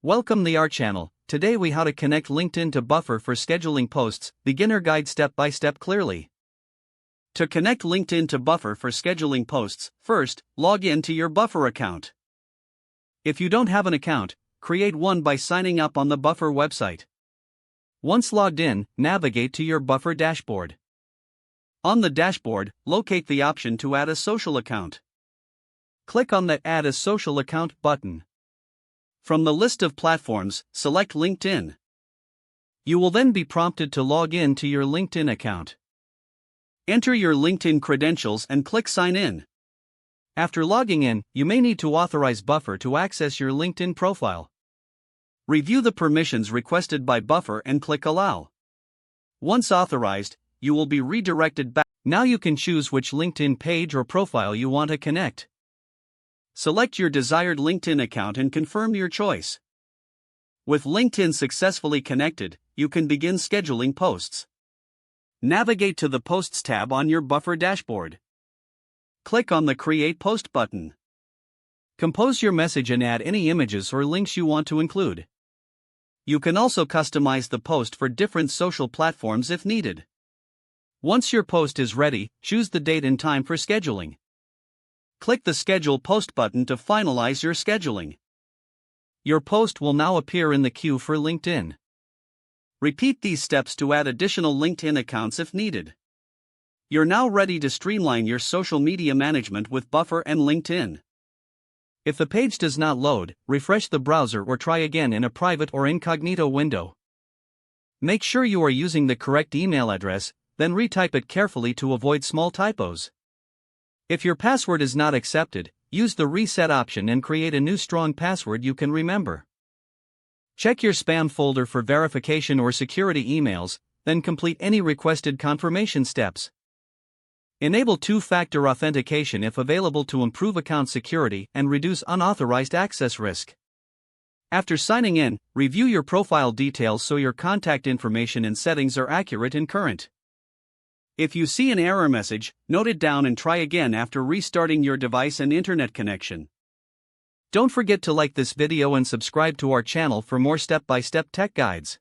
Welcome to our channel. Today we how to connect LinkedIn to Buffer for scheduling posts, beginner guide step by step clearly. To connect LinkedIn to Buffer for scheduling posts, first, log in to your Buffer account. If you don't have an account, create one by signing up on the Buffer website. Once logged in, navigate to your Buffer dashboard. On the dashboard, locate the option to add a social account. Click on the Add a Social Account button. From the list of platforms, select LinkedIn. You will then be prompted to log in to your LinkedIn account. Enter your LinkedIn credentials and click Sign In. After logging in, you may need to authorize Buffer to access your LinkedIn profile. Review the permissions requested by Buffer and click Allow. Once authorized, you will be redirected back. Now you can choose which LinkedIn page or profile you want to connect. Select your desired LinkedIn account and confirm your choice. With LinkedIn successfully connected, you can begin scheduling posts. Navigate to the Posts tab on your Buffer dashboard. Click on the Create Post button. Compose your message and add any images or links you want to include. You can also customize the post for different social platforms if needed. Once your post is ready, choose the date and time for scheduling. Click the Schedule Post button to finalize your scheduling. Your post will now appear in the queue for LinkedIn. Repeat these steps to add additional LinkedIn accounts if needed. You're now ready to streamline your social media management with Buffer and LinkedIn. If the page does not load, refresh the browser or try again in a private or incognito window. Make sure you are using the correct email address, then retype it carefully to avoid small typos. If your password is not accepted, use the reset option and create a new strong password you can remember. Check your spam folder for verification or security emails, then complete any requested confirmation steps. Enable two-factor authentication if available to improve account security and reduce unauthorized access risk. After signing in, review your profile details so your contact information and settings are accurate and current. If you see an error message, note it down and try again after restarting your device and internet connection. Don't forget to like this video and subscribe to our channel for more step-by-step tech guides.